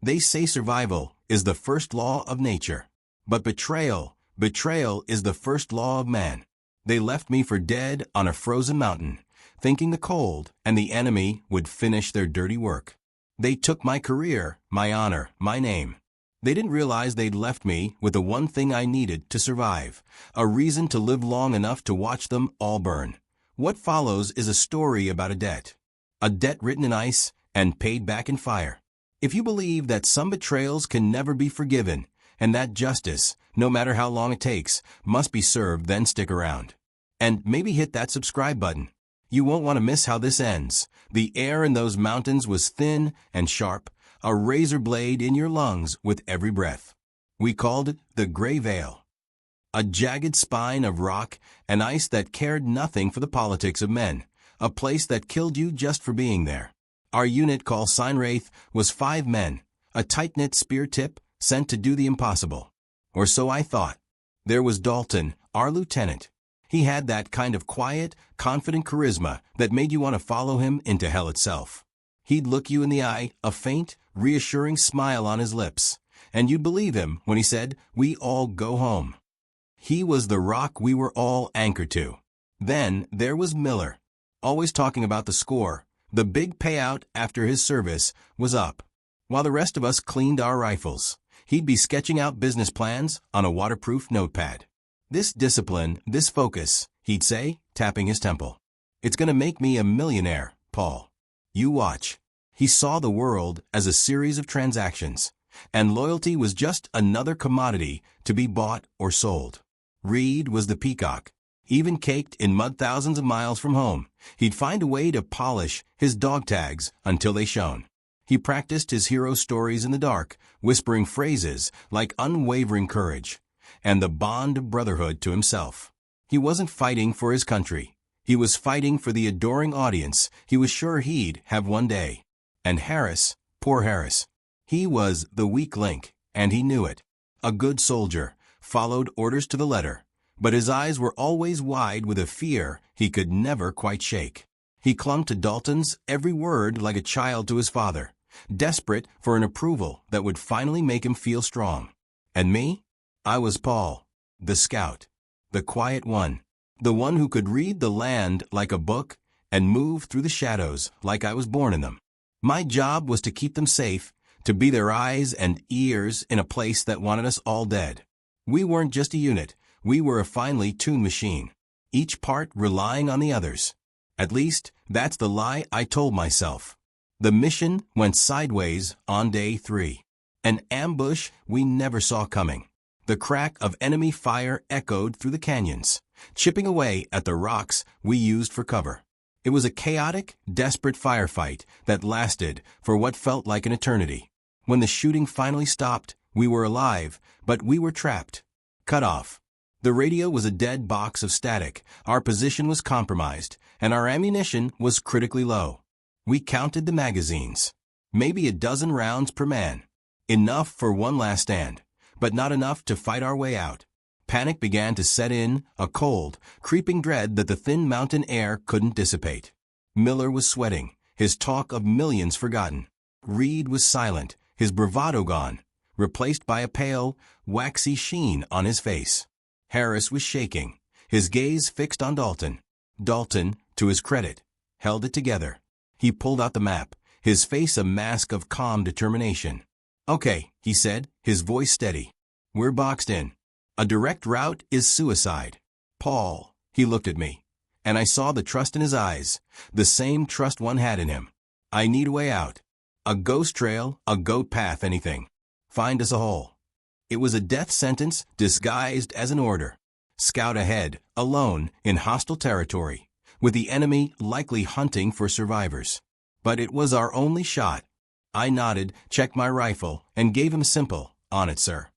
They say survival is the first law of nature. But betrayal is the first law of man. They left me for dead on a frozen mountain, thinking the cold and the enemy would finish their dirty work. They took my career, my honor, my name. They didn't realize they'd left me with the one thing I needed to survive, a reason to live long enough to watch them all burn. What follows is a story about a debt written in ice and paid back in fire. If you believe that some betrayals can never be forgiven, and that justice, no matter how long it takes, must be served, then stick around. And maybe hit that subscribe button. You won't want to miss how this ends. The air in those mountains was thin and sharp, a razor blade in your lungs with every breath. We called it the Gray Veil. A jagged spine of rock and ice that cared nothing for the politics of men, a place that killed you just for being there. Our unit, called Sign Wraith, was 5 men, a tight-knit spear tip sent to do the impossible. Or so I thought. There was Dalton, our lieutenant. He had that kind of quiet, confident charisma that made you want to follow him into hell itself. He'd look you in the eye, a faint, reassuring smile on his lips, and you'd believe him when he said, "We all go home." He was the rock we were all anchored to. Then there was Miller, always talking about the score. The big payout after his service was up. While the rest of us cleaned our rifles, he'd be sketching out business plans on a waterproof notepad. "This discipline, this focus," he'd say, tapping his temple. "It's going to make me a millionaire, Paul. You watch." He saw the world as a series of transactions, and loyalty was just another commodity to be bought or sold. Reed was the peacock. Even caked in mud thousands of miles from home, he'd find a way to polish his dog tags until they shone. He practiced his hero stories in the dark, whispering phrases like unwavering courage and the bond of brotherhood to himself. He wasn't fighting for his country. He was fighting for the adoring audience he was sure he'd have one day. And Harris, poor Harris, he was the weak link, and he knew it. A good soldier, followed orders to the letter, but his eyes were always wide with a fear he could never quite shake. He clung to Dalton's every word like a child to his father, desperate for an approval that would finally make him feel strong. And me? I was Paul, the scout, the quiet one, the one who could read the land like a book and move through the shadows like I was born in them. My job was to keep them safe, to be their eyes and ears in a place that wanted us all dead. We weren't just a unit. We were a finely tuned machine, each part relying on the others. At least, that's the lie I told myself. The mission went sideways on day 3. An ambush we never saw coming. The crack of enemy fire echoed through the canyons, chipping away at the rocks we used for cover. It was a chaotic, desperate firefight that lasted for what felt like an eternity. When the shooting finally stopped, we were alive, but we were trapped, cut off. The radio was a dead box of static, our position was compromised, and our ammunition was critically low. We counted the magazines. Maybe a dozen rounds per man. Enough for one last stand, but not enough to fight our way out. Panic began to set in, a cold, creeping dread that the thin mountain air couldn't dissipate. Miller was sweating, his talk of millions forgotten. Reed was silent, his bravado gone, replaced by a pale, waxy sheen on his face. Harris was shaking, his gaze fixed on Dalton. Dalton, to his credit, held it together. He pulled out the map, his face a mask of calm determination. "Okay," he said, his voice steady. "We're boxed in. A direct route is suicide. Paul," he looked at me, and I saw the trust in his eyes, the same trust one had in him. "I need a way out. A ghost trail, a goat path, anything. Find us a hole." It was a death sentence disguised as an order. Scout ahead, alone, in hostile territory, with the enemy likely hunting for survivors. But it was our only shot. I nodded, checked my rifle, and gave him a simple, "On it, sir."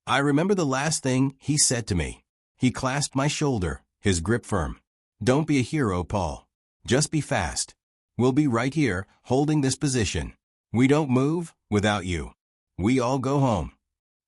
I remember the last thing he said to me. He clasped my shoulder, his grip firm. "Don't be a hero, Paul. Just be fast. We'll be right here, holding this position. We don't move without you. We all go home."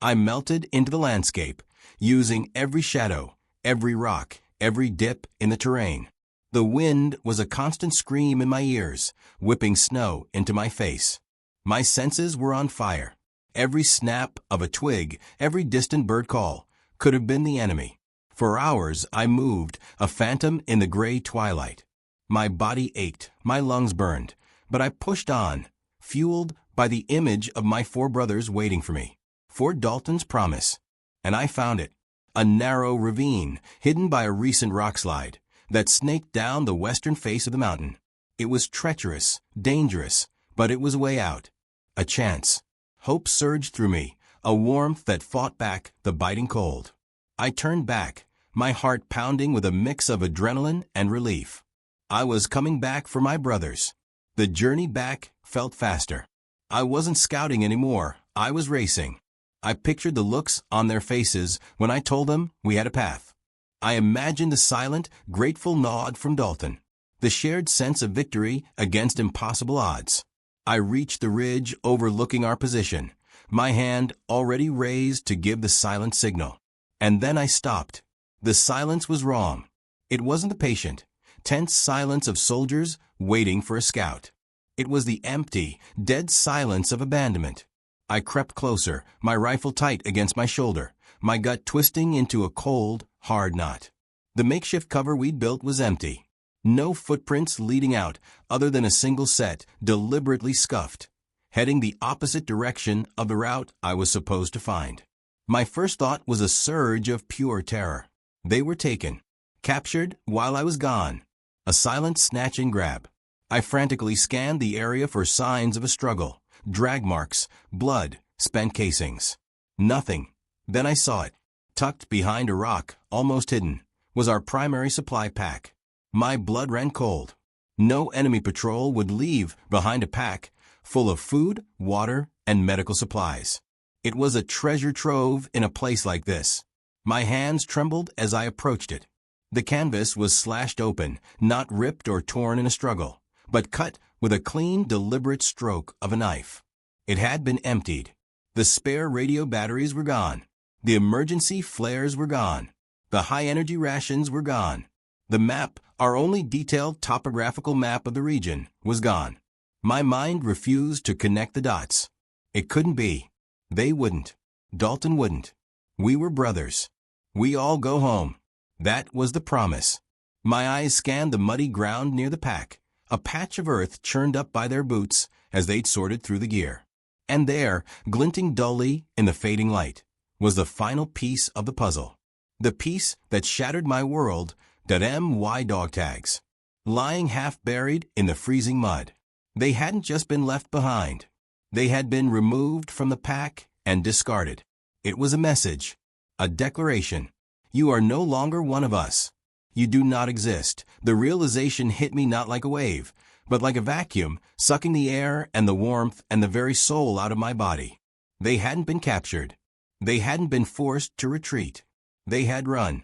I melted into the landscape, using every shadow, every rock, every dip in the terrain. The wind was a constant scream in my ears, whipping snow into my face. My senses were on fire. Every snap of a twig, every distant bird call, could have been the enemy. For hours I moved, a phantom in the gray twilight. My body ached, my lungs burned, but I pushed on, fueled by the image of my 4 brothers waiting for me. Fort Dalton's promise. And I found it. A narrow ravine, hidden by a recent rockslide, that snaked down the western face of the mountain. It was treacherous, dangerous, but it was a way out. A chance. Hope surged through me, a warmth that fought back the biting cold. I turned back, my heart pounding with a mix of adrenaline and relief. I was coming back for my brothers. The journey back felt faster. I wasn't scouting anymore, I was racing. I pictured the looks on their faces when I told them we had a path. I imagined the silent, grateful nod from Dalton, the shared sense of victory against impossible odds. I reached the ridge overlooking our position, my hand already raised to give the silent signal. And then I stopped. The silence was wrong. It wasn't the patient, tense silence of soldiers waiting for a scout. It was the empty, dead silence of abandonment. I crept closer, my rifle tight against my shoulder, my gut twisting into a cold, hard knot. The makeshift cover we'd built was empty. No footprints leading out, other than a single set, deliberately scuffed, heading the opposite direction of the route I was supposed to find. My first thought was a surge of pure terror. They were taken, captured while I was gone. A silent snatching grab. I frantically scanned the area for signs of a struggle, drag marks, blood, spent casings. Nothing. Then I saw it. Tucked behind a rock, almost hidden, was our primary supply pack. My blood ran cold. No enemy patrol would leave behind a pack full of food, water, and medical supplies. It was a treasure trove in a place like this. My hands trembled as I approached it. The canvas was slashed open, not ripped or torn in a struggle, but cut with a clean, deliberate stroke of a knife. It had been emptied. The spare radio batteries were gone. The emergency flares were gone. The high-energy rations were gone. The map, our only detailed topographical map of the region, was gone. My mind refused to connect the dots. It couldn't be. They wouldn't. Dalton wouldn't. We were brothers. We all go home. That was the promise. My eyes scanned the muddy ground near the pack, a patch of earth churned up by their boots as they'd sorted through the gear. And there, glinting dully in the fading light, was the final piece of the puzzle. The piece that shattered my world, .my dog tags, lying half-buried in the freezing mud. They hadn't just been left behind. They had been removed from the pack and discarded. It was a message, a declaration. You are no longer one of us. You do not exist. The realization hit me not like a wave, but like a vacuum, sucking the air and the warmth and the very soul out of my body. They hadn't been captured. They hadn't been forced to retreat. They had run.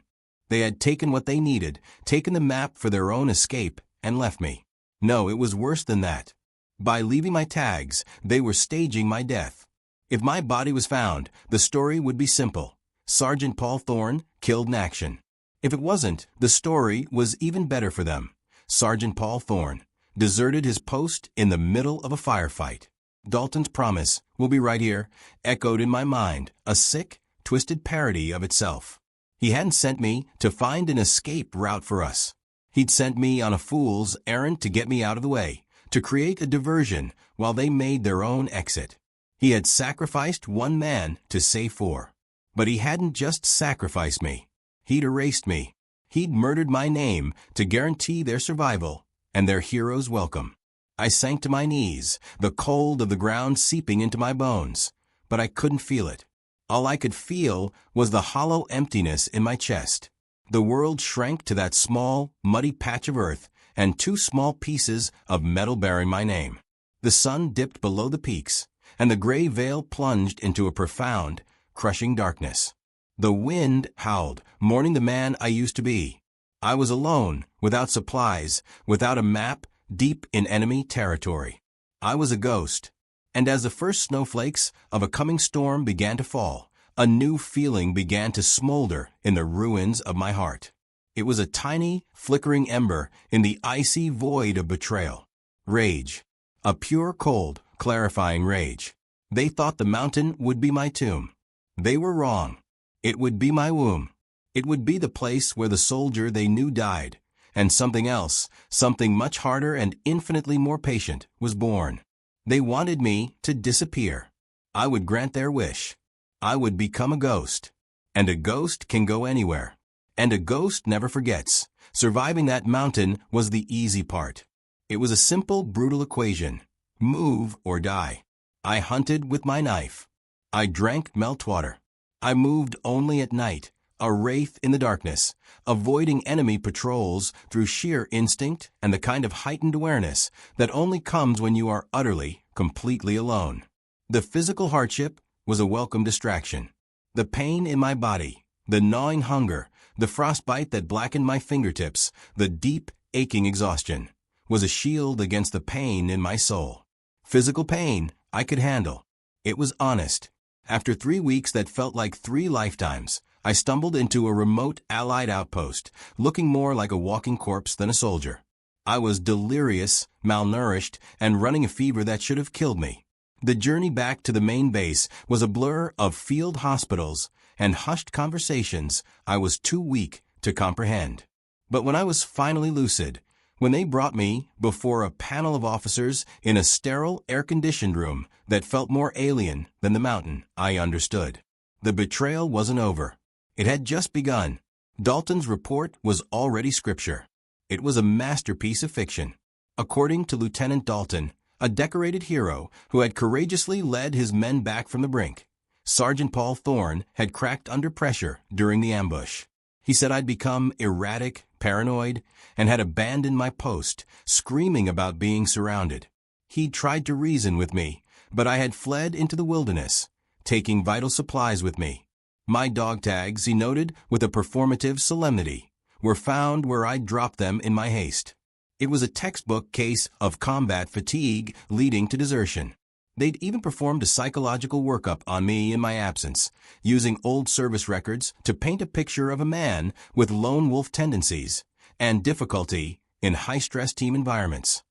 They had taken what they needed, taken the map for their own escape, and left me. No, it was worse than that. By leaving my tags, they were staging my death. If my body was found, the story would be simple. Sergeant Paul Thorne, killed in action. If it wasn't, the story was even better for them. Sergeant Paul Thorne deserted his post in the middle of a firefight. Dalton's promise will be right here, echoed in my mind, a sick, twisted parody of itself. He hadn't sent me to find an escape route for us. He'd sent me on a fool's errand to get me out of the way, to create a diversion while they made their own exit. He had sacrificed one man to save 4. But he hadn't just sacrificed me. He'd erased me. He'd murdered my name to guarantee their survival and their hero's welcome. I sank to my knees, the cold of the ground seeping into my bones, but I couldn't feel it. All I could feel was the hollow emptiness in my chest. The world shrank to that small, muddy patch of earth and 2 small pieces of metal bearing my name. The sun dipped below the peaks, and the gray veil plunged into a profound, crushing darkness. The wind howled, mourning the man I used to be. I was alone, without supplies, without a map, deep in enemy territory. I was a ghost. And as the first snowflakes of a coming storm began to fall, a new feeling began to smolder in the ruins of my heart. It was a tiny, flickering ember in the icy void of betrayal. Rage. A pure, cold, clarifying rage. They thought the mountain would be my tomb. They were wrong. It would be my womb. It would be the place where the soldier they knew died, and something else, something much harder and infinitely more patient, was born. They wanted me to disappear. I would grant their wish. I would become a ghost. And a ghost can go anywhere. And a ghost never forgets. Surviving that mountain was the easy part. It was a simple, brutal equation. Move or die. I hunted with my knife. I drank meltwater. I moved only at night, a wraith in the darkness, avoiding enemy patrols through sheer instinct and the kind of heightened awareness that only comes when you are utterly, completely alone. The physical hardship was a welcome distraction. The pain in my body, the gnawing hunger, the frostbite that blackened my fingertips, the deep, aching exhaustion, was a shield against the pain in my soul. Physical pain I could handle. It was honest. After 3 weeks that felt like 3 lifetimes, I stumbled into a remote Allied outpost, looking more like a walking corpse than a soldier. I was delirious, malnourished, and running a fever that should have killed me. The journey back to the main base was a blur of field hospitals and hushed conversations I was too weak to comprehend. But when I was finally lucid, when they brought me before a panel of officers in a sterile, air-conditioned room that felt more alien than the mountain, I understood. The betrayal wasn't over. It had just begun. Dalton's report was already scripture. It was a masterpiece of fiction. According to Lieutenant Dalton, a decorated hero who had courageously led his men back from the brink, Sergeant Paul Thorne had cracked under pressure during the ambush. He said I'd become erratic, paranoid, and had abandoned my post, screaming about being surrounded. He'd tried to reason with me, but I had fled into the wilderness, taking vital supplies with me. My dog tags, he noted with a performative solemnity, were found where I'd dropped them in my haste. It was a textbook case of combat fatigue leading to desertion. They'd even performed a psychological workup on me in my absence, using old service records to paint a picture of a man with lone wolf tendencies and difficulty in high-stress team environments.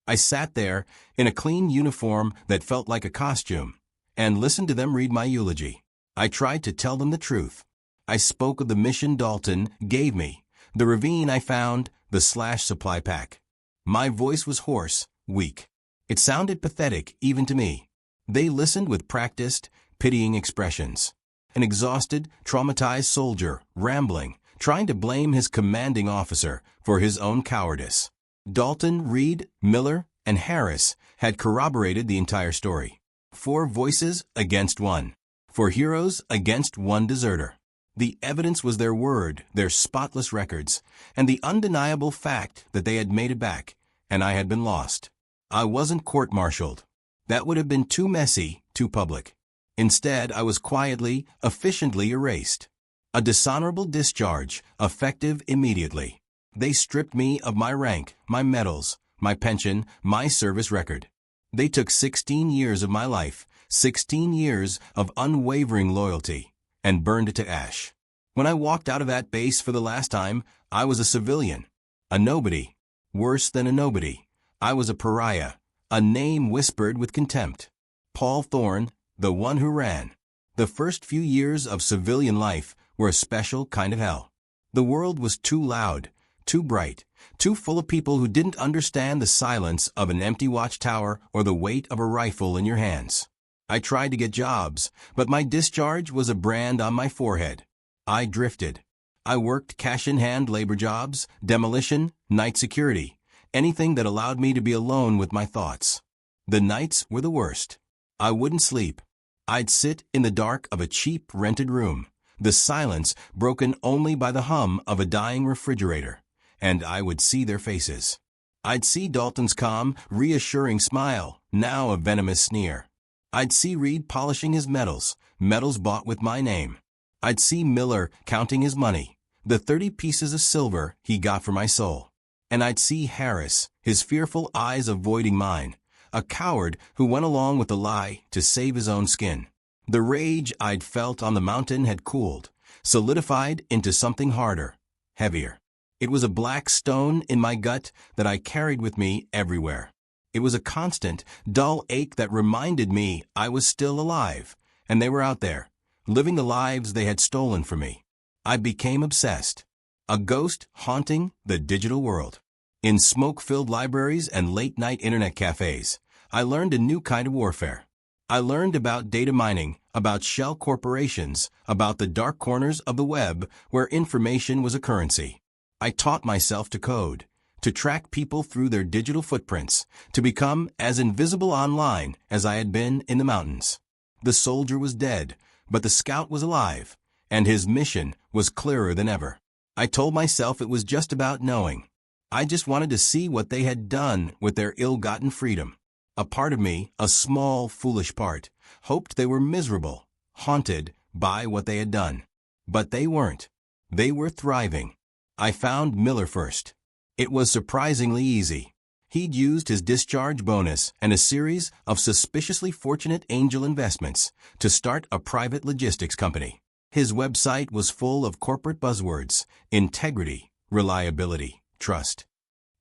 I sat there in a clean uniform that felt like a costume and listened to them read my eulogy. I tried to tell them the truth. I spoke of the mission Dalton gave me, the ravine I found, the slash supply pack. My voice was hoarse, weak. It sounded pathetic even to me. They listened with practiced, pitying expressions. An exhausted, traumatized soldier, rambling, trying to blame his commanding officer for his own cowardice. Dalton, Reed, Miller, and Harris had corroborated the entire story. 4 voices against 1. 4 heroes against 1 deserter. The evidence was their word, their spotless records, and the undeniable fact that they had made it back, and I had been lost. I wasn't court-martialed. That would have been too messy, too public. Instead, I was quietly, efficiently erased. A dishonorable discharge, effective immediately. They stripped me of my rank, my medals, my pension, my service record. They took 16 years of my life, 16 years of unwavering loyalty, and burned it to ash. When I walked out of that base for the last time, I was a civilian, a nobody, worse than a nobody. I was a pariah, a name whispered with contempt. Paul Thorne, the one who ran. The first few years of civilian life were a special kind of hell. The world was too loud, too bright, too full of people who didn't understand the silence of an empty watchtower or the weight of a rifle in your hands. I tried to get jobs, but my discharge was a brand on my forehead. I drifted. I worked cash-in-hand labor jobs, demolition, night security. Anything that allowed me to be alone with my thoughts. The nights were the worst. I wouldn't sleep. I'd sit in the dark of a cheap rented room, the silence broken only by the hum of a dying refrigerator, and I would see their faces. I'd see Dalton's calm, reassuring smile, now a venomous sneer. I'd see Reed polishing his medals, medals bought with my name. I'd see Miller counting his money, the 30 pieces of silver he got for my soul. And I'd see Harris, his fearful eyes avoiding mine, a coward who went along with the lie to save his own skin. The rage I'd felt on the mountain had cooled, solidified into something harder, heavier. It was a black stone in my gut that I carried with me everywhere. It was a constant, dull ache that reminded me I was still alive, and they were out there, living the lives they had stolen from me. I became obsessed. A ghost haunting the digital world. In smoke-filled libraries and late-night internet cafes, I learned a new kind of warfare. I learned about data mining, about shell corporations, about the dark corners of the web where information was a currency. I taught myself to code, to track people through their digital footprints, to become as invisible online as I had been in the mountains. The soldier was dead, but the scout was alive, and his mission was clearer than ever. I told myself it was just about knowing. I just wanted to see what they had done with their ill-gotten freedom. A part of me, a small, foolish part, hoped they were miserable, haunted by what they had done. But they weren't. They were thriving. I found Miller first. It was surprisingly easy. He'd used his discharge bonus and a series of suspiciously fortunate angel investments to start a private logistics company. His website was full of corporate buzzwords: integrity, reliability, trust.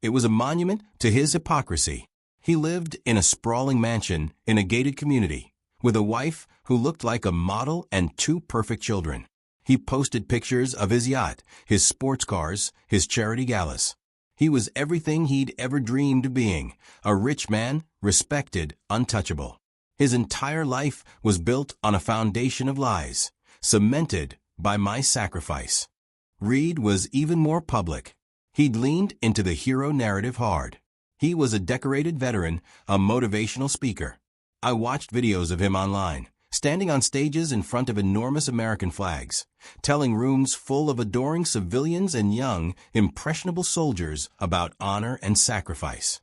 It was a monument to his hypocrisy. He lived in a sprawling mansion in a gated community, with a wife who looked like a model and 2 perfect children. He posted pictures of his yacht, his sports cars, his charity galas. He was everything he'd ever dreamed of being: a rich man, respected, untouchable. His entire life was built on a foundation of lies, cemented by my sacrifice. Reed was even more public. He'd leaned into the hero narrative hard. He was a decorated veteran, a motivational speaker. I watched videos of him online, standing on stages in front of enormous American flags, telling rooms full of adoring civilians and young, impressionable soldiers about honor and sacrifice.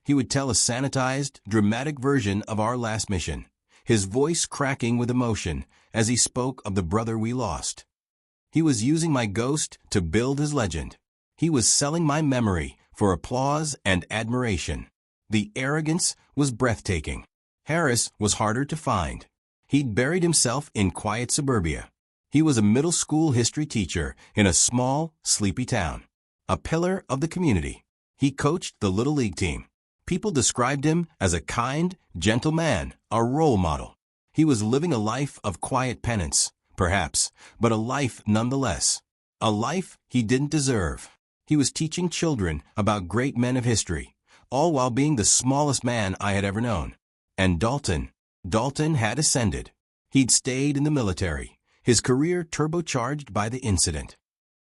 He would tell a sanitized, dramatic version of our last mission, his voice cracking with emotion as he spoke of the brother we lost. He was using my ghost to build his legend. He was selling my memory for applause and admiration. The arrogance was breathtaking. Harris was harder to find. He'd buried himself in quiet suburbia. He was a middle school history teacher in a small, sleepy town, a pillar of the community. He coached the Little League team. People described him as a kind, gentle man, a role model. He was living a life of quiet penance, perhaps, but a life nonetheless. A life he didn't deserve. He was teaching children about great men of history, all while being the smallest man I had ever known. And Dalton had ascended. He'd stayed in the military, his career turbocharged by the incident.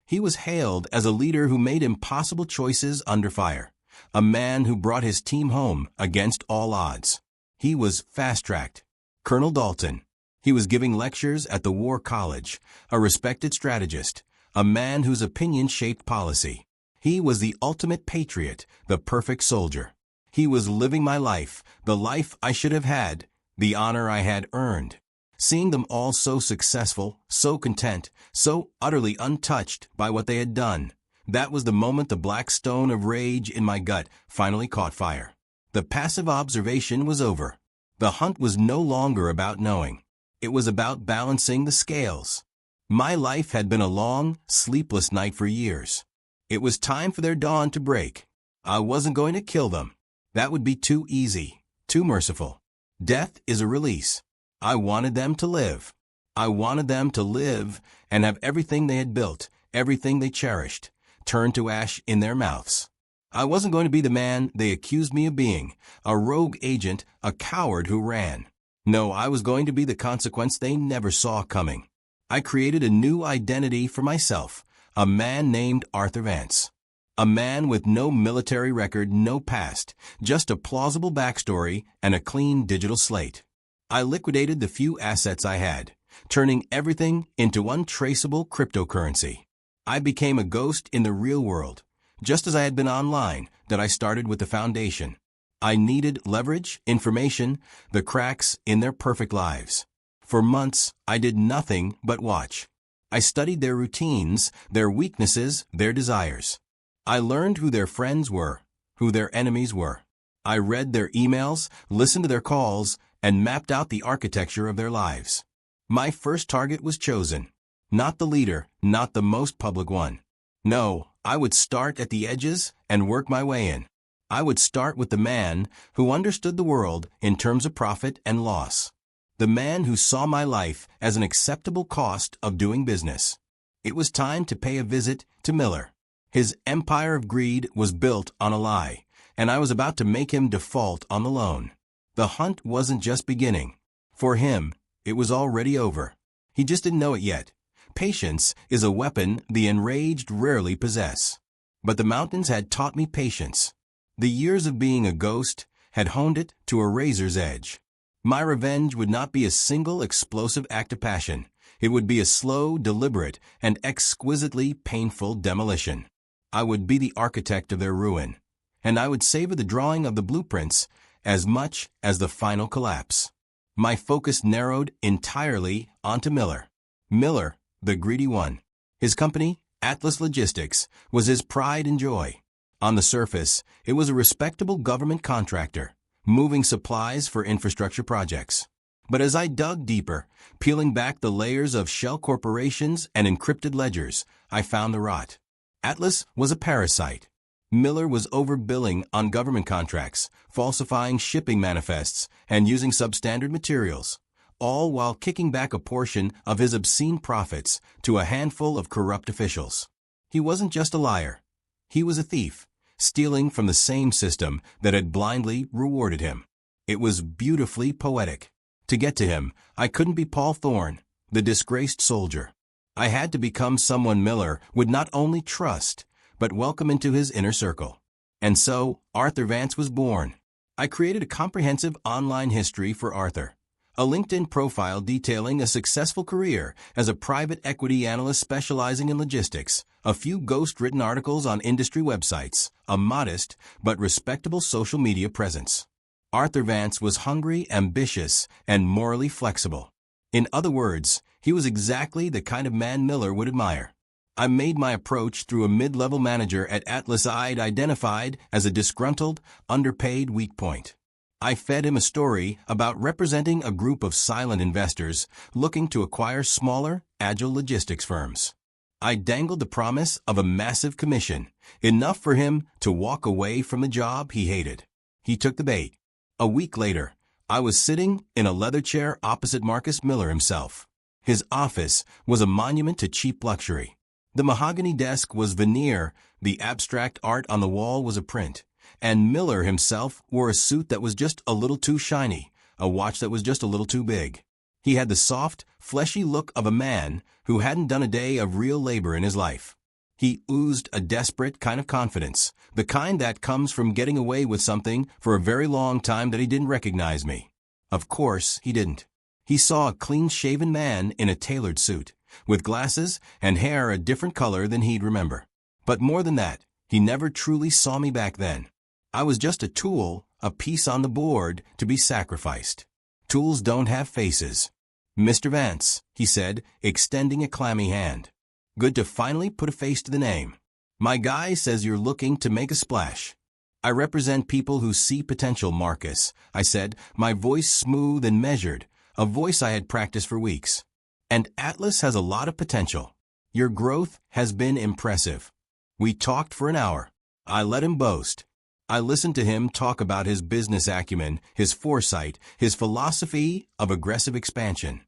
He was hailed as a leader who made impossible choices under fire, a man who brought his team home against all odds. He was fast-tracked. Colonel Dalton. He was giving lectures at the War College, a respected strategist, a man whose opinion shaped policy. He was the ultimate patriot, the perfect soldier. He was living my life, the life I should have had, the honor I had earned. Seeing them all so successful, so content, so utterly untouched by what they had done, that was the moment the black stone of rage in my gut finally caught fire. The passive observation was over. The hunt was no longer about knowing. It was about balancing the scales. My life had been a long, sleepless night for years. It was time for their dawn to break. I wasn't going to kill them. That would be too easy, too merciful. Death is a release. I wanted them to live. I wanted them to live and have everything they had built, everything they cherished, turn to ash in their mouths. I wasn't going to be the man they accused me of being, a rogue agent, a coward who ran. No, I was going to be the consequence they never saw coming. I created a new identity for myself, a man named Arthur Vance. A man with no military record, no past, just a plausible backstory and a clean digital slate. I liquidated the few assets I had, turning everything into untraceable cryptocurrency. I became a ghost in the real world, just as I had been online, that I started with the foundation. I needed leverage, information, the cracks in their perfect lives. For months, I did nothing but watch. I studied their routines, their weaknesses, their desires. I learned who their friends were, who their enemies were. I read their emails, listened to their calls, and mapped out the architecture of their lives. My first target was chosen. Not the leader, not the most public one. No, I would start at the edges and work my way in. I would start with the man who understood the world in terms of profit and loss. The man who saw my life as an acceptable cost of doing business. It was time to pay a visit to Miller. His empire of greed was built on a lie, and I was about to make him default on the loan. The hunt wasn't just beginning. For him, it was already over. He just didn't know it yet. Patience is a weapon the enraged rarely possess. But the mountains had taught me patience. The years of being a ghost had honed it to a razor's edge. My revenge would not be a single explosive act of passion. It would be a slow, deliberate, and exquisitely painful demolition. I would be the architect of their ruin, and I would savor the drawing of the blueprints as much as the final collapse. My focus narrowed entirely onto Miller. Miller, the greedy one. His company, Atlas Logistics, was his pride and joy. On the surface, it was a respectable government contractor, moving supplies for infrastructure projects. But as I dug deeper, peeling back the layers of shell corporations and encrypted ledgers, I found the rot. Atlas was a parasite. Miller was overbilling on government contracts, falsifying shipping manifests, and using substandard materials, all while kicking back a portion of his obscene profits to a handful of corrupt officials. He wasn't just a liar. He was a thief, stealing from the same system that had blindly rewarded him. It was beautifully poetic. To get to him, I couldn't be Paul Thorne, the disgraced soldier. I had to become someone Miller would not only trust, but welcome into his inner circle. And so, Arthur Vance was born. I created a comprehensive online history for Arthur. A LinkedIn profile detailing a successful career as a private equity analyst specializing in logistics, a few ghost-written articles on industry websites, a modest but respectable social media presence. Arthur Vance was hungry, ambitious, and morally flexible. In other words, he was exactly the kind of man Miller would admire. I made my approach through a mid-level manager at Atlas I'd identified as a disgruntled, underpaid weak point. I fed him a story about representing a group of silent investors looking to acquire smaller, agile logistics firms. I dangled the promise of a massive commission, enough for him to walk away from the job he hated. He took the bait. A week later, I was sitting in a leather chair opposite Marcus Miller himself. His office was a monument to cheap luxury. The mahogany desk was veneer, the abstract art on the wall was a print, and Miller himself wore a suit that was just a little too shiny, a watch that was just a little too big. He had the soft, fleshy look of a man who hadn't done a day of real labor in his life. He oozed a desperate kind of confidence, the kind that comes from getting away with something for a very long time that he didn't recognize me. Of course, he didn't. He saw a clean-shaven man in a tailored suit, with glasses and hair a different color than he'd remember. But more than that, he never truly saw me back then. I was just a tool, a piece on the board to be sacrificed. Tools don't have faces. "Mr. Vance," he said, extending a clammy hand. "Good to finally put a face to the name. My guy says you're looking to make a splash." "I represent people who see potential, Marcus," I said, my voice smooth and measured, a voice I had practiced for weeks. "And Atlas has a lot of potential. Your growth has been impressive." We talked for an hour. I let him boast. I listened to him talk about his business acumen, his foresight, his philosophy of aggressive expansion.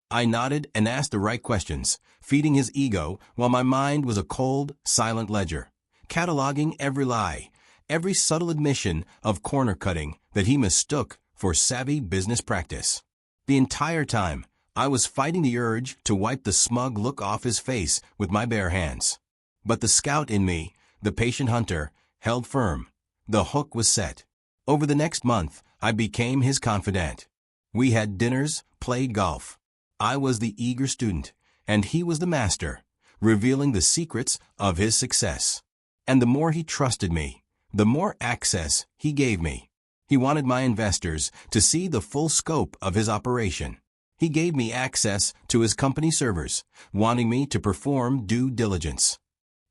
I nodded and asked the right questions, feeding his ego while my mind was a cold, silent ledger, cataloging every lie, every subtle admission of corner cutting that he mistook for savvy business practice. The entire time, I was fighting the urge to wipe the smug look off his face with my bare hands. But the scout in me, the patient hunter, held firm. The hook was set. Over the next month, I became his confidant. We had dinners, played golf. I was the eager student, and he was the master, revealing the secrets of his success. And the more he trusted me, the more access he gave me. He wanted my investors to see the full scope of his operation. He gave me access to his company servers, wanting me to perform due diligence.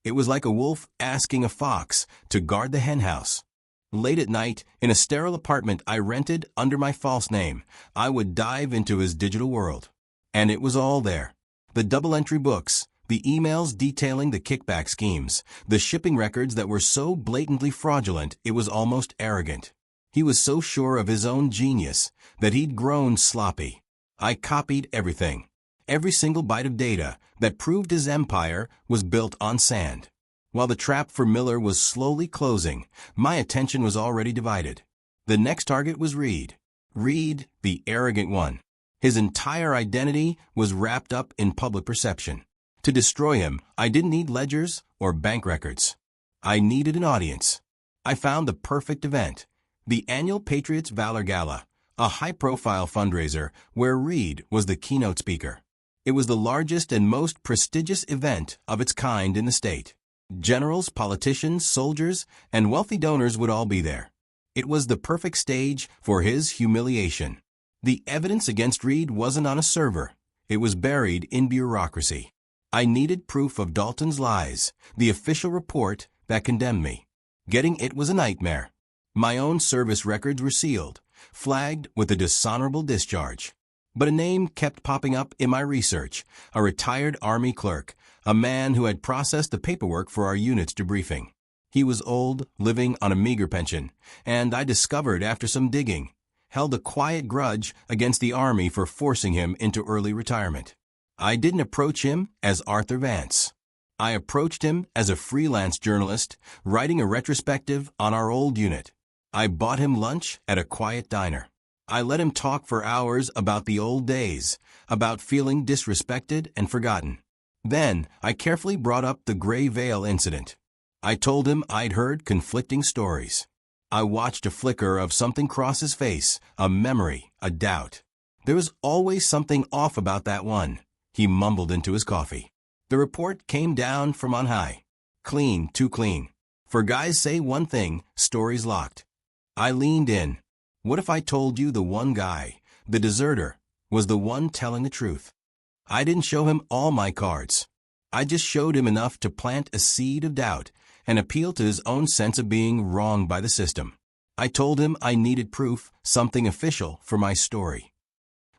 It was like a wolf asking a fox to guard the henhouse. Late at night, in a sterile apartment I rented under my false name, I would dive into his digital world. And it was all there. The double-entry books, The emails detailing the kickback schemes, the shipping records that were so blatantly fraudulent it was almost arrogant. He was so sure of his own genius that he'd grown sloppy. I copied everything. Every single byte of data that proved his empire was built on sand. While the trap for Miller was slowly closing, my attention was already divided. The next target was Reed. Reed, the arrogant one. His entire identity was wrapped up in public perception. To destroy him, I didn't need ledgers or bank records. I needed an audience. I found the perfect event. The annual Patriots Valor Gala, a high-profile fundraiser where Reed was the keynote speaker. It was the largest and most prestigious event of its kind in the state. Generals, politicians, soldiers, and wealthy donors would all be there. It was the perfect stage for his humiliation. The evidence against Reed wasn't on a server. It was buried in bureaucracy. I needed proof of Dalton's lies, the official report that condemned me. Getting it was a nightmare. My own service records were sealed, flagged with a dishonorable discharge. But a name kept popping up in my research, a retired Army clerk, a man who had processed the paperwork for our unit's debriefing. He was old, living on a meager pension, and I discovered after some digging, held a quiet grudge against the Army for forcing him into early retirement. I didn't approach him as Arthur Vance. I approached him as a freelance journalist writing a retrospective on our old unit. I bought him lunch at a quiet diner. I let him talk for hours about the old days, about feeling disrespected and forgotten. Then, I carefully brought up the Gray Veil incident. I told him I'd heard conflicting stories. I watched a flicker of something cross his face, a memory, a doubt. There was always something off about that one, he mumbled into his coffee. The report came down from on high. Clean, too clean. For guys say one thing, stories locked. I leaned in. What if I told you the one guy, the deserter, was the one telling the truth? I didn't show him all my cards. I just showed him enough to plant a seed of doubt and appeal to his own sense of being wronged by the system. I told him I needed proof, something official for my story.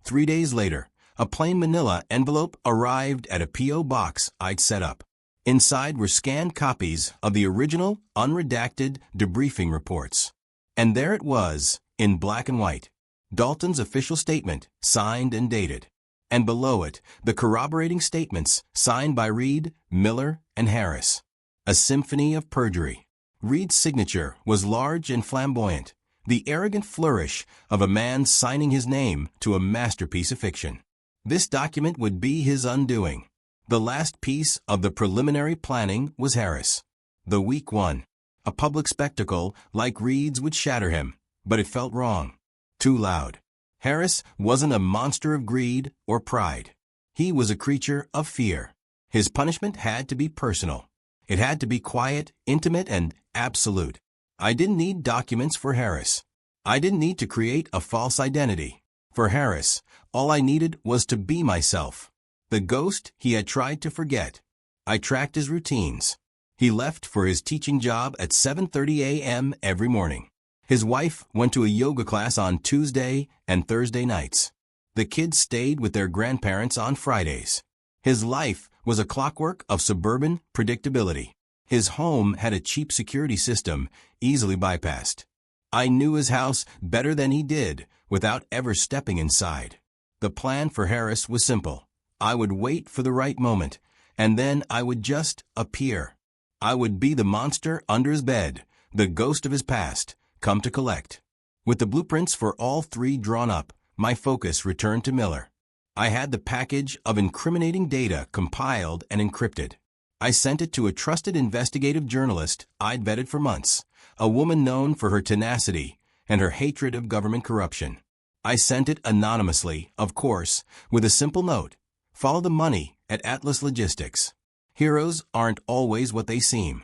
3 days later, a plain manila envelope arrived at a P.O. box I'd set up. Inside were scanned copies of the original, unredacted debriefing reports. And there it was, in black and white, Dalton's official statement, signed and dated. And below it, the corroborating statements, signed by Reed, Miller, and Harris. A symphony of perjury. Reed's signature was large and flamboyant, the arrogant flourish of a man signing his name to a masterpiece of fiction. This document would be his undoing. The last piece of the preliminary planning was Harris. The weak one. A public spectacle like Reed's would shatter him, but it felt wrong. Too loud. Harris wasn't a monster of greed or pride. He was a creature of fear. His punishment had to be personal. It had to be quiet, intimate, and absolute. I didn't need documents for Harris. I didn't need to create a false identity. For Harris, all I needed was to be myself, the ghost he had tried to forget. I tracked his routines. He left for his teaching job at 7:30 a.m. every morning. His wife went to a yoga class on Tuesday and Thursday nights. The kids stayed with their grandparents on Fridays. His life was a clockwork of suburban predictability. His home had a cheap security system, easily bypassed. I knew his house better than he did, without ever stepping inside. The plan for Harris was simple. I would wait for the right moment, and then I would just appear. I would be the monster under his bed, the ghost of his past, come to collect. With the blueprints for all three drawn up, my focus returned to Miller. I had the package of incriminating data compiled and encrypted. I sent it to a trusted investigative journalist I'd vetted for months, a woman known for her tenacity and her hatred of government corruption. I sent it anonymously, of course, with a simple note. Follow the money at Atlas Logistics. Heroes aren't always what they seem.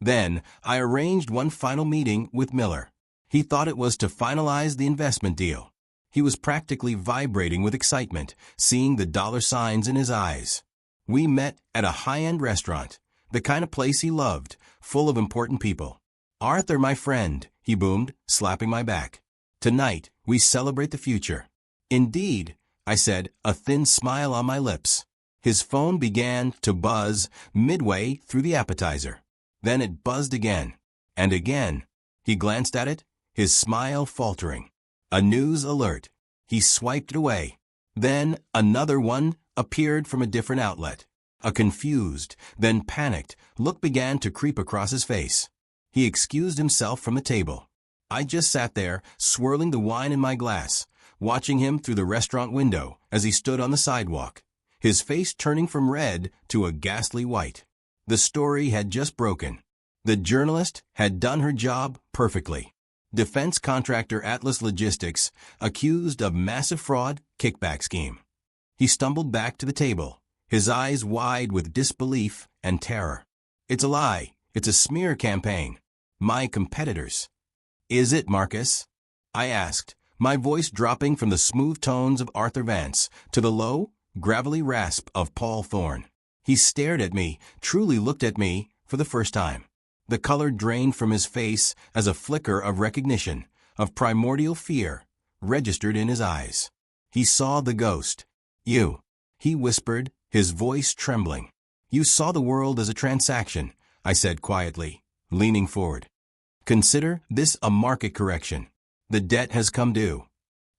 Then, I arranged one final meeting with Miller. He thought it was to finalize the investment deal. He was practically vibrating with excitement, seeing the dollar signs in his eyes. We met at a high-end restaurant, the kind of place he loved, full of important people. "Arthur, my friend," he boomed, slapping my back. "Tonight, we celebrate the future." "Indeed," I said, a thin smile on my lips. His phone began to buzz midway through the appetizer. Then it buzzed again. And again. He glanced at it, his smile faltering. A news alert. He swiped it away. Then another one appeared from a different outlet. A confused, then panicked look began to creep across his face. He excused himself from the table. I just sat there, swirling the wine in my glass, watching him through the restaurant window as he stood on the sidewalk, his face turning from red to a ghastly white. The story had just broken. The journalist had done her job perfectly. Defense contractor Atlas Logistics accused of massive fraud kickback scheme. He stumbled back to the table, his eyes wide with disbelief and terror. It's a lie. It's a smear campaign. My competitors. Is it, Marcus? I asked, my voice dropping from the smooth tones of Arthur Vance to the low, gravelly rasp of Paul Thorne. He stared at me, truly looked at me, for the first time. The color drained from his face as a flicker of recognition, of primordial fear, registered in his eyes. He saw the ghost. You, he whispered, his voice trembling. You saw the world as a transaction, I said quietly, leaning forward. Consider this a market correction. The debt has come due.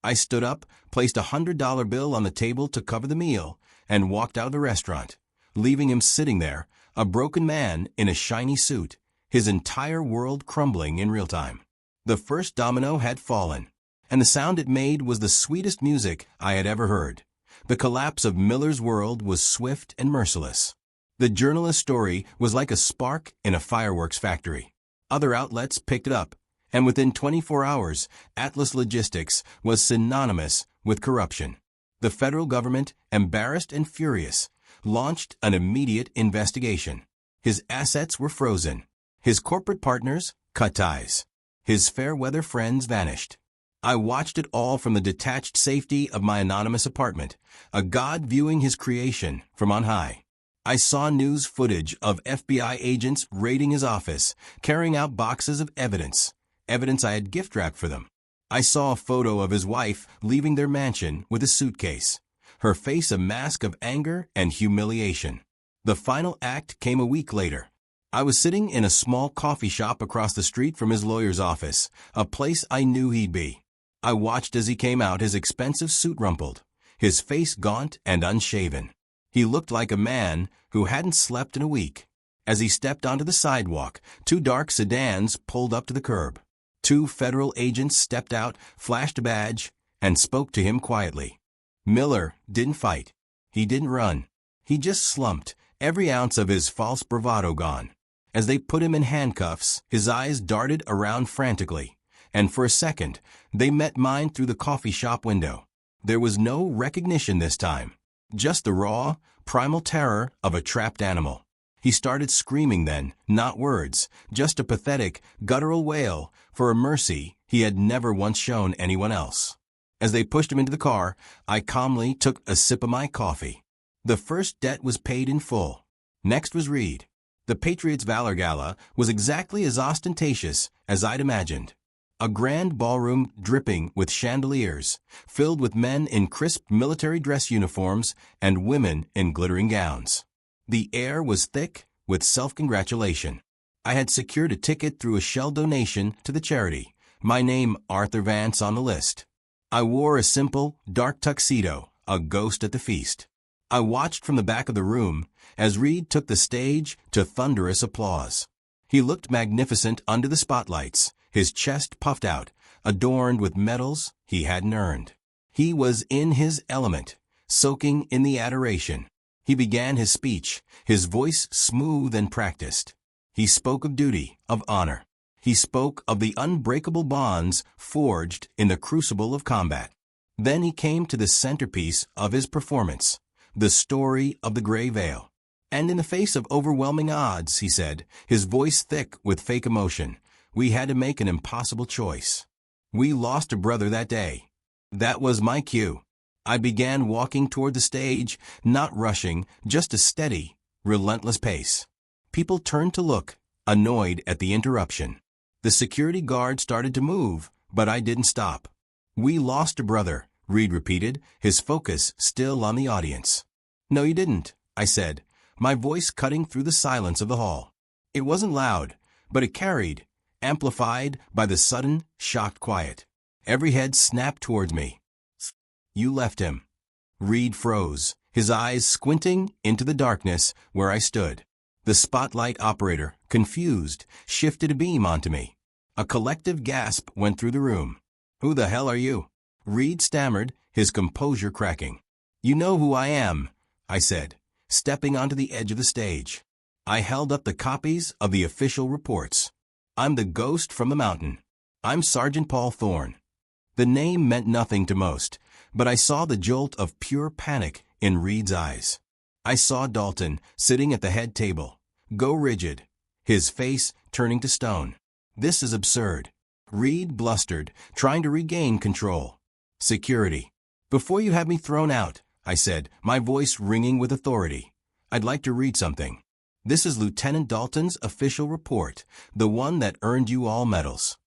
I stood up, placed $100 bill on the table to cover the meal, and walked out of the restaurant, leaving him sitting there, a broken man in a shiny suit, his entire world crumbling in real time. The first domino had fallen, and the sound it made was the sweetest music I had ever heard. The collapse of Miller's world was swift and merciless. The journalist's story was like a spark in a fireworks factory. Other outlets picked it up, and within 24 hours, Atlas Logistics was synonymous with corruption. The federal government, embarrassed and furious, launched an immediate investigation. His assets were frozen. His corporate partners cut ties. His fair-weather friends vanished. I watched it all from the detached safety of my anonymous apartment, a god viewing his creation from on high. I saw news footage of FBI agents raiding his office, carrying out boxes of evidence I had gift-wrapped for them. I saw a photo of his wife leaving their mansion with a suitcase, her face a mask of anger and humiliation. The final act came a week later. I was sitting in a small coffee shop across the street from his lawyer's office, a place I knew he'd be. I watched as he came out, his expensive suit rumpled, his face gaunt and unshaven. He looked like a man who hadn't slept in a week. As he stepped onto the sidewalk, 2 dark sedans pulled up to the curb. 2 federal agents stepped out, flashed a badge, and spoke to him quietly. Miller didn't fight. He didn't run. He just slumped, every ounce of his false bravado gone. As they put him in handcuffs, his eyes darted around frantically, and for a second, they met mine through the coffee shop window. There was no recognition this time, just the raw, primal terror of a trapped animal. He started screaming then, not words, just a pathetic, guttural wail for a mercy he had never once shown anyone else. As they pushed him into the car, I calmly took a sip of my coffee. The first debt was paid in full. Next was Reed. The Patriots' Valor Gala was exactly as ostentatious as I'd imagined. A grand ballroom dripping with chandeliers, filled with men in crisp military dress uniforms and women in glittering gowns. The air was thick with self-congratulation. I had secured a ticket through a shell donation to the charity, my name Arthur Vance on the list. I wore a simple, dark tuxedo, a ghost at the feast. I watched from the back of the room as Reed took the stage to thunderous applause. He looked magnificent under the spotlights, his chest puffed out, adorned with medals he hadn't earned. He was in his element, soaking in the adoration. He began his speech, his voice smooth and practiced. He spoke of duty, of honor. He spoke of the unbreakable bonds forged in the crucible of combat. Then he came to the centerpiece of his performance, the story of the gray veil. And in the face of overwhelming odds, he said, his voice thick with fake emotion, we had to make an impossible choice. We lost a brother that day. That was my cue. I began walking toward the stage, not rushing, just a steady, relentless pace. People turned to look, annoyed at the interruption. The security guard started to move, but I didn't stop. We lost a brother, Reed repeated, his focus still on the audience. No, you didn't, I said, my voice cutting through the silence of the hall. It wasn't loud, but it carried, amplified by the sudden, shocked quiet. Every head snapped towards me. You left him. Reed froze, his eyes squinting into the darkness where I stood. The spotlight operator, confused, shifted a beam onto me. A collective gasp went through the room. Who the hell are you? Reed stammered, his composure cracking. You know who I am, I said, stepping onto the edge of the stage. I held up the copies of the official reports. I'm the ghost from the mountain. I'm Sergeant Paul Thorne. The name meant nothing to most, but I saw the jolt of pure panic in Reed's eyes. I saw Dalton, sitting at the head table, go rigid, his face turning to stone. This is absurd. Reed blustered, trying to regain control. Security. Before you have me thrown out, I said, my voice ringing with authority. I'd like to read something. This is Lieutenant Dalton's official report, the one that earned you all medals.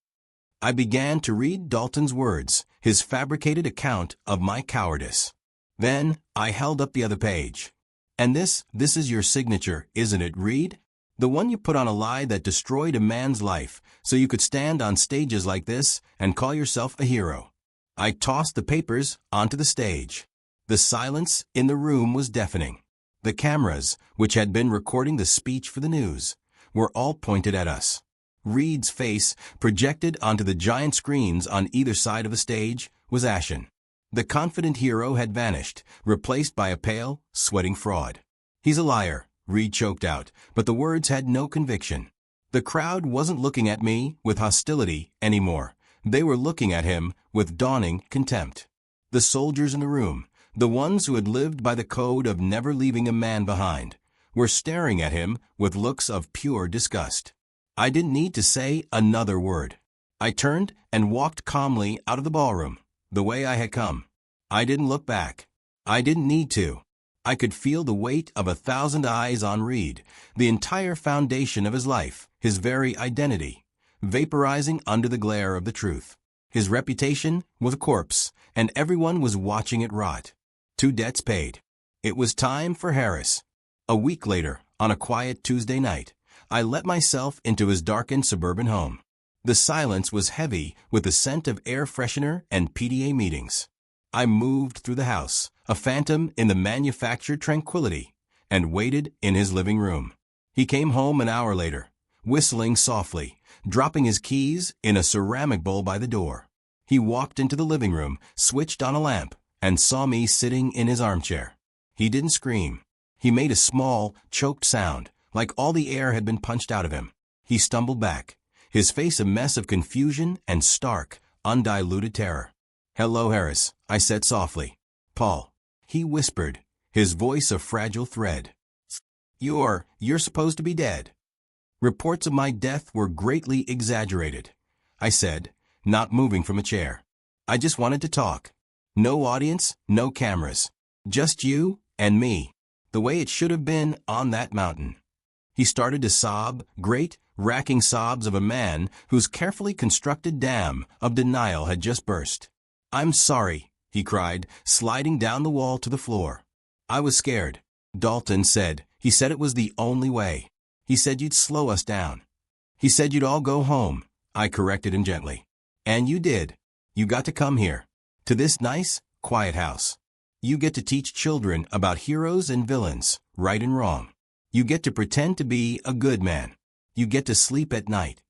I began to read Dalton's words, his fabricated account of my cowardice. Then, I held up the other page. And this is your signature, isn't it, Reed? The one you put on a lie that destroyed a man's life, so you could stand on stages like this and call yourself a hero. I tossed the papers onto the stage. The silence in the room was deafening. The cameras, which had been recording the speech for the news, were all pointed at us. Reed's face, projected onto the giant screens on either side of the stage, was ashen. The confident hero had vanished, replaced by a pale, sweating fraud. He's a liar, Reed choked out, but the words had no conviction. The crowd wasn't looking at me with hostility anymore. They were looking at him with dawning contempt. The soldiers in the room, the ones who had lived by the code of never leaving a man behind, were staring at him with looks of pure disgust. I didn't need to say another word. I turned and walked calmly out of the ballroom, the way I had come. I didn't look back. I didn't need to. I could feel the weight of 1,000 eyes on Reed, the entire foundation of his life, his very identity, vaporizing under the glare of the truth. His reputation was a corpse, and everyone was watching it rot. 2 debts paid. It was time for Harris. A week later, on a quiet Tuesday night, I let myself into his darkened suburban home. The silence was heavy with the scent of air freshener and PTA meetings. I moved through the house, a phantom in the manufactured tranquility, and waited in his living room. He came home an hour later, whistling softly, dropping his keys in a ceramic bowl by the door. He walked into the living room, switched on a lamp, and saw me sitting in his armchair. He didn't scream. He made a small, choked sound, like all the air had been punched out of him. He stumbled back, his face a mess of confusion and stark, undiluted terror. "Hello, Harris," I said softly. "Paul," he whispered, his voice a fragile thread. You're supposed to be dead." Reports of my death were greatly exaggerated, I said, not moving from a chair. "I just wanted to talk. No audience, no cameras. Just you and me, the way it should have been on that mountain." He started to sob, great, racking sobs of a man whose carefully constructed dam of denial had just burst. "I'm sorry," he cried, sliding down the wall to the floor. "I was scared." Dalton said. He said it was the only way. He said you'd slow us down. He said you'd all go home. I corrected him gently. "And you did. You got to come here, to this nice, quiet house. You get to teach children about heroes and villains, right and wrong. You get to pretend to be a good man. You get to sleep at night."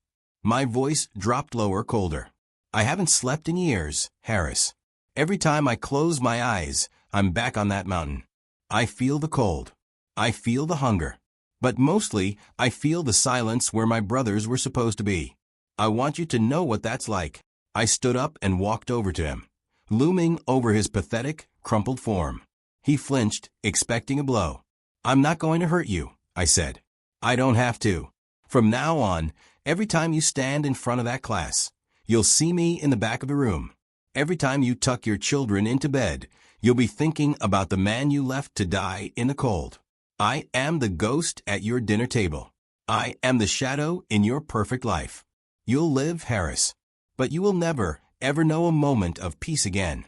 My voice dropped lower, colder. "I haven't slept in years, Harris. Every time I close my eyes, I'm back on that mountain. I feel the cold. I feel the hunger. But mostly, I feel the silence where my brothers were supposed to be. I want you to know what that's like." I stood up and walked over to him, looming over his pathetic, crumpled form. He flinched, expecting a blow. "I'm not going to hurt you," I said. "I don't have to. From now on, every time you stand in front of that class, you'll see me in the back of the room. Every time you tuck your children into bed, you'll be thinking about the man you left to die in the cold. I am the ghost at your dinner table. I am the shadow in your perfect life. You'll live, Harris, but you will never, ever know a moment of peace again."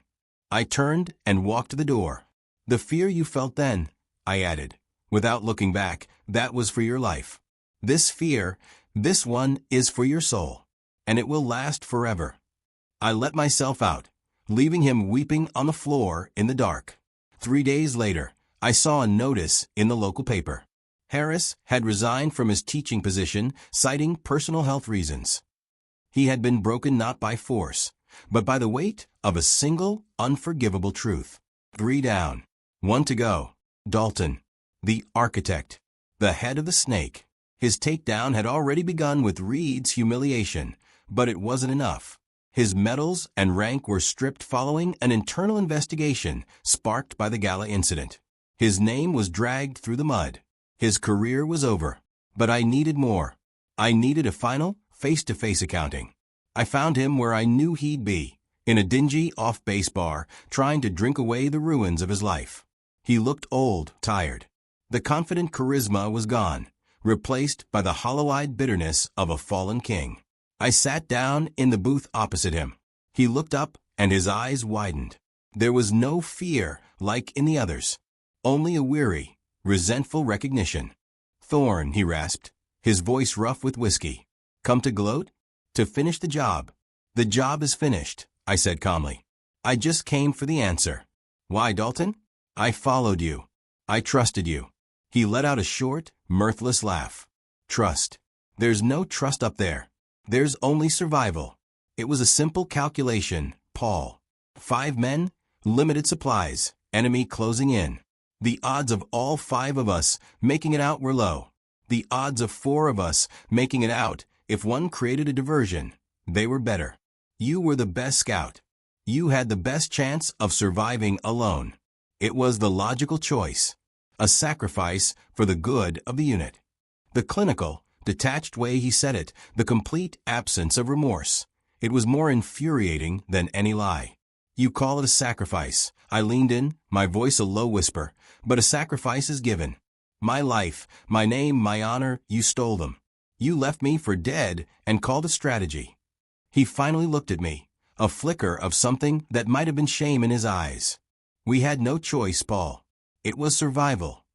I turned and walked to the door. "The fear you felt then, I added. Without looking back, that was for your life. This fear, this one is for your soul. And it will last forever. I let myself out, leaving him weeping on the floor in the dark. 3 days later, I saw a notice in the local paper. Harris had resigned from his teaching position, citing personal health reasons. He had been broken not by force, but by the weight of a single, unforgivable truth. 3 down. 1 to go. Dalton, the architect, the head of the snake. His takedown had already begun with Reed's humiliation, but it wasn't enough. His medals and rank were stripped following an internal investigation sparked by the gala incident. His name was dragged through the mud. His career was over. But I needed more. I needed a final, face-to-face accounting. I found him where I knew he'd be, in a dingy off-base bar, trying to drink away the ruins of his life. He looked old, tired. The confident charisma was gone, replaced by the hollow-eyed bitterness of a fallen king. I sat down in the booth opposite him. He looked up, and his eyes widened. There was no fear like in the others, only a weary, resentful recognition. "Thorne," he rasped, his voice rough with whiskey. "Come to gloat? To finish the job." "The job is finished," I said calmly. "I just came for the answer." "Why, Dalton?" "I followed you. I trusted you." He let out a short, mirthless laugh. "Trust? There's no trust up there. There's only survival." It was a simple calculation, Paul. 5 men, limited supplies, enemy closing in. The odds of all 5 of us making it out were low. The odds of 4 of us making it out, if one created a diversion, they were better. You were the best scout. You had the best chance of surviving alone. It was the logical choice. A sacrifice for the good of the unit. The clinical, detached way he said it, the complete absence of remorse. It was more infuriating than any lie. "You call it a sacrifice." I leaned in, my voice a low whisper, "but a sacrifice is given. My life, my name, my honor, you stole them. You left me for dead and called it strategy." He finally looked at me, a flicker of something that might have been shame in his eyes. "We had no choice, Paul. It was survival."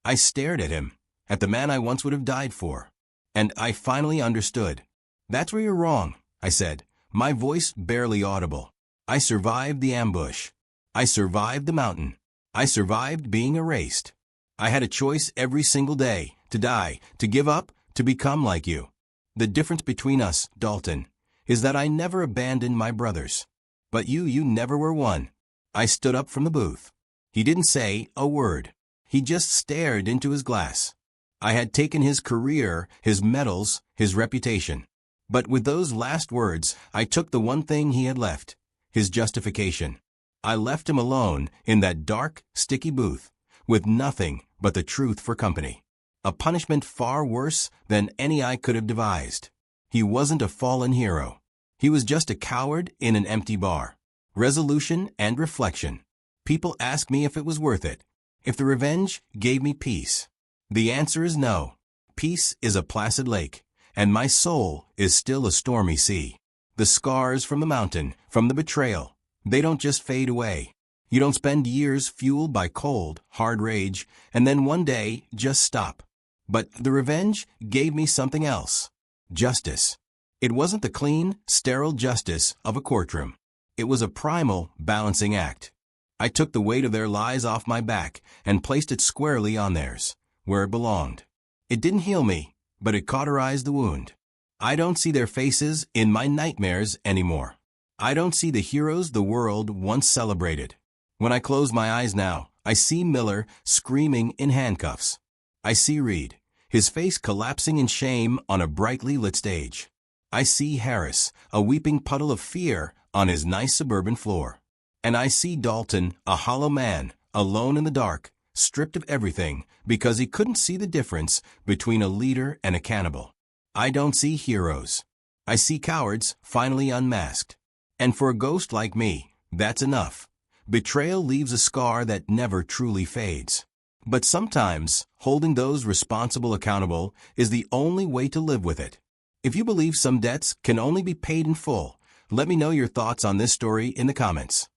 I stared at him, at the man I once would have died for. And I finally understood. "That's where you're wrong," I said, my voice barely audible. "I survived the ambush. I survived the mountain. I survived being erased. I had a choice every single day, to die, to give up, to become like you. The difference between us, Dalton, is that I never abandoned my brothers. But you never were one." I stood up from the booth. He didn't say a word. He just stared into his glass. I had taken his career, his medals, his reputation. But with those last words, I took the one thing he had left, his justification. I left him alone in that dark, sticky booth, with nothing but the truth for company. A punishment far worse than any I could have devised. He wasn't a fallen hero. He was just a coward in an empty bar. Resolution and reflection. People ask me if it was worth it, if the revenge gave me peace. The answer is no. Peace is a placid lake, and my soul is still a stormy sea. The scars from the mountain, from the betrayal, they don't just fade away. You don't spend years fueled by cold, hard rage, and then one day just stop. But the revenge gave me something else. Justice. It wasn't the clean, sterile justice of a courtroom. It was a primal, balancing act. I took the weight of their lies off my back and placed it squarely on theirs, where it belonged. It didn't heal me, but it cauterized the wound. I don't see their faces in my nightmares anymore. I don't see the heroes the world once celebrated. When I close my eyes now, I see Miller screaming in handcuffs. I see Reed, his face collapsing in shame on a brightly lit stage. I see Harris, a weeping puddle of fear on his nice suburban floor. And I see Dalton, a hollow man, alone in the dark, stripped of everything because he couldn't see the difference between a leader and a cannibal. I don't see heroes. I see cowards finally unmasked. And for a ghost like me, that's enough. Betrayal leaves a scar that never truly fades. But sometimes, holding those responsible accountable is the only way to live with it. If you believe some debts can only be paid in full, let me know your thoughts on this story in the comments.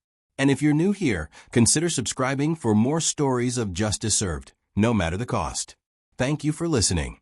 And if you're new here, consider subscribing for more stories of justice served, no matter the cost. Thank you for listening.